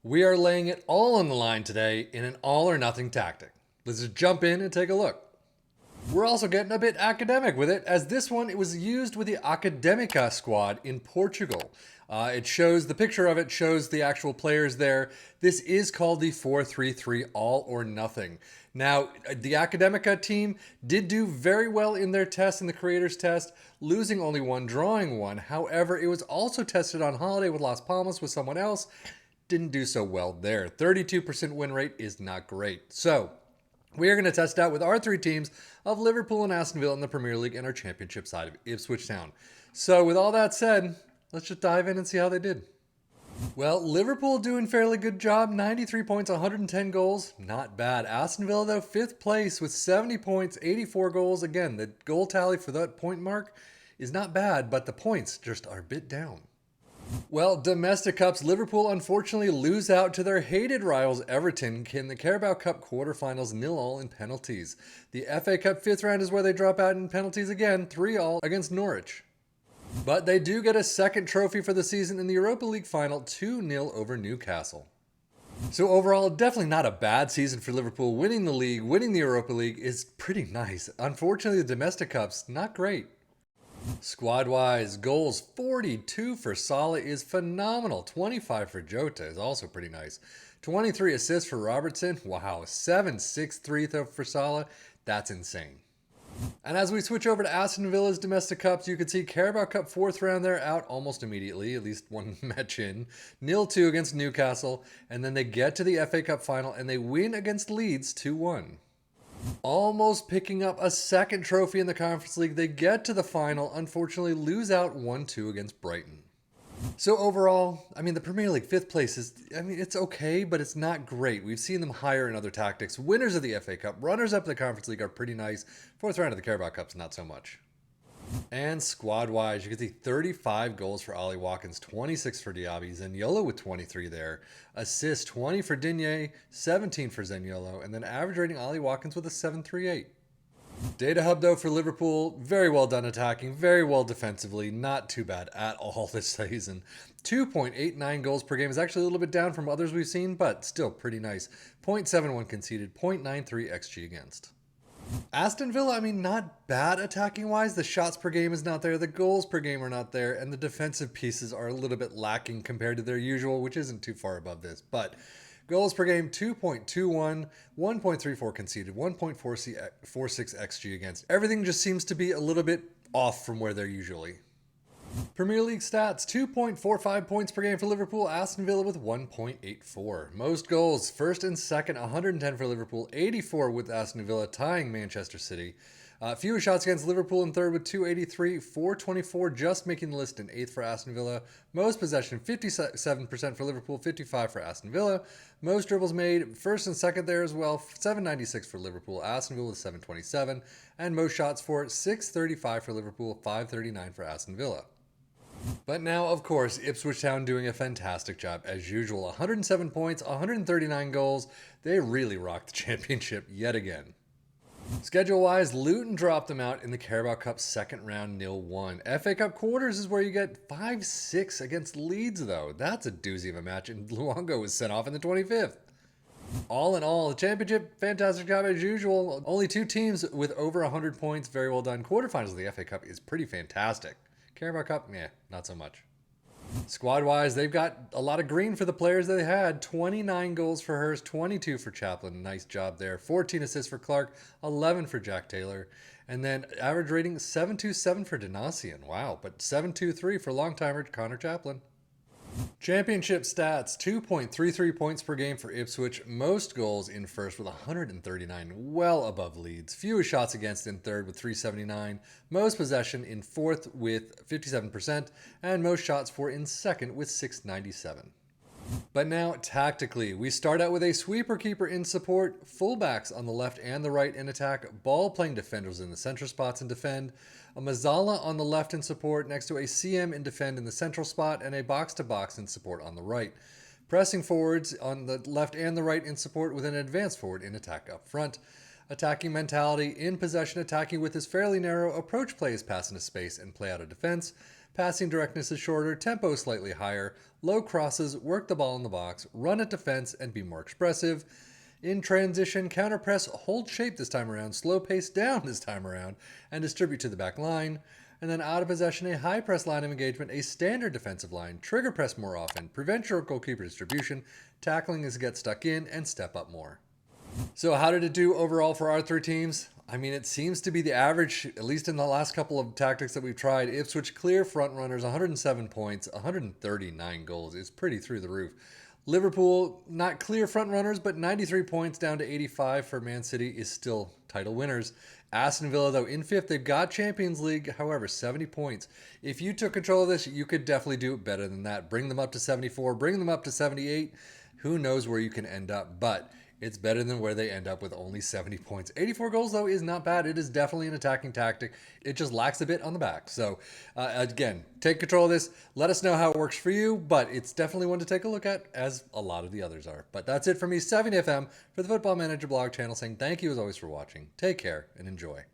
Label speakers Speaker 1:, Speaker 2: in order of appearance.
Speaker 1: We are laying it all on the line today in an all or nothing tactic. Let's just jump in and take a look. We're also getting a bit academic with it, as this one it was used with the Académica squad in Portugal. It shows the picture of it shows the actual players there. This is called the 4-3-3 all or nothing. Now, the Académica team did do very well in their test, in the creators test, losing only one, drawing one. However, it was also tested on holiday with Las Palmas with someone else. Didn't do so well there. 32% win rate is not great. So, we are going to test out with our three teams of Liverpool and Aston Villa in the Premier League and our championship side of Ipswich Town. So, with all that said, let's just dive in and see how they did. Well, Liverpool doing fairly good job. 93 points, 110 goals. Not bad. Aston Villa, though, 5th place with 70 points, 84 goals. Again, the goal tally for that point mark is not bad, but the points just are a bit down. Well, domestic cups, Liverpool unfortunately lose out to their hated rivals Everton in the Carabao Cup quarterfinals 0-0 in penalties. The FA Cup 5th round is where they drop out in penalties again, 3-0 against Norwich. But they do get a second trophy for the season in the Europa League final, 2-0 over Newcastle. So overall, definitely not a bad season for Liverpool. Winning the league, winning the Europa League is pretty nice. Unfortunately, the domestic cups, not great. Squad-wise, goals 42 for Salah is phenomenal. 25 for Jota is also pretty nice. 23 assists for Robertson. Wow, 7-6-3 though for Salah. That's insane. And as we switch over to Aston Villa's domestic cups, you can see Carabao Cup 4th round there out almost immediately, at least one match in. 0-2 against Newcastle, and then they get to the FA Cup final and they win against Leeds 2-1. Almost picking up a second trophy in the Conference League. They get to the final, unfortunately lose out 1-2 against Brighton. So overall, the Premier League 5th place is, it's okay, but it's not great. We've seen them higher in other tactics. Winners of the FA Cup, runners-up in the Conference League are pretty nice. 4th round of the Carabao Cup's not so much. And squad-wise, you can see 35 goals for Ollie Watkins, 26 for Diaby, Zaniolo with 23 there. Assists, 20 for Digne, 17 for Zaniolo, and then average rating Ollie Watkins with a 7.38. Data hub, though, for Liverpool, very well done attacking, very well defensively, not too bad at all this season. 2.89 goals per game is actually a little bit down from others we've seen, but still pretty nice. 0.71 conceded, 0.93 xG against. Aston Villa, not bad attacking-wise. The shots per game is not there, the goals per game are not there, and the defensive pieces are a little bit lacking compared to their usual, which isn't too far above this. But goals per game, 2.21, 1.34 conceded, 1.46 xG against. Everything just seems to be a little bit off from where they're usually. Premier League stats, 2.45 points per game for Liverpool, Aston Villa with 1.84. Most goals, first and second, 110 for Liverpool, 84 with Aston Villa, tying Manchester City. Fewer shots against Liverpool in third with 283, 424 just making the list in 8th for Aston Villa. Most possession, 57% for Liverpool, 55 for Aston Villa. Most dribbles made, first and second there as well, 796 for Liverpool, Aston Villa with 727. And most shots for 635 for Liverpool, 539 for Aston Villa. But now, of course, Ipswich Town doing a fantastic job as usual. 107 points, 139 goals. They really rocked the championship yet again. Schedule-wise, Luton dropped them out in the Carabao Cup 2nd round 0-1. FA Cup quarters is where you get 5-6 against Leeds, though. That's a doozy of a match, and Luongo was sent off in the 25th. All in all, the championship, fantastic job as usual. Only 2 teams with over 100 points, very well done. Quarterfinals of the FA Cup is pretty fantastic. Carabao Cup, not so much. Squad-wise, they've got a lot of green for the players that they had. 29 goals for Hurst, 22 for Chaplin. Nice job there. 14 assists for Clark, 11 for Jack Taylor. And then average rating 7.27 for Donasian. Wow, but 7.23 for long-timer Connor Chaplin. Championship stats, 2.33 points per game for Ipswich. Most goals in first with 139, well above Leeds. Fewest shots against in third with 379. Most possession in fourth with 57%. And most shots for in second with 697. But now, tactically, we start out with a sweeper keeper in support, fullbacks on the left and the right in attack, ball-playing defenders in the central spots and defend, a Mazzala on the left in support next to a CM in defend in the central spot, and a box-to-box in support on the right. Pressing forwards on the left and the right in support with an advanced forward in attack up front. Attacking mentality, in possession attacking with his fairly narrow approach plays pass into space and play out of defense. Passing directness is shorter, tempo slightly higher, low crosses, work the ball in the box, run at defense, and be more expressive. In transition, counterpress, hold shape this time around, slow pace down this time around, and distribute to the back line. And then out of possession, a high press line of engagement, a standard defensive line, trigger press more often, prevent your goalkeeper distribution, tackling is get stuck in, and step up more. So how did it do overall for our three teams? I mean, it seems to be the average, at least in the last couple of tactics that we've tried. Ipswich clear front runners, 107 points, 139 goals. It's pretty through the roof. Liverpool, not clear front runners, but 93 points down to 85 for Man City is still title winners. Aston Villa, though, in fifth, they've got Champions League, however, 70 points. If you took control of this, you could definitely do it better than that. Bring them up to 74, bring them up to 78. Who knows where you can end up, but it's better than where they end up with only 70 points. 84 goals, though, is not bad. It is definitely an attacking tactic. It just lacks a bit on the back. So, again, take control of this. Let us know how it works for you, but it's definitely one to take a look at, as a lot of the others are. But that's it for me, 70FM, for the Football Manager blog channel, saying thank you as always for watching. Take care and enjoy.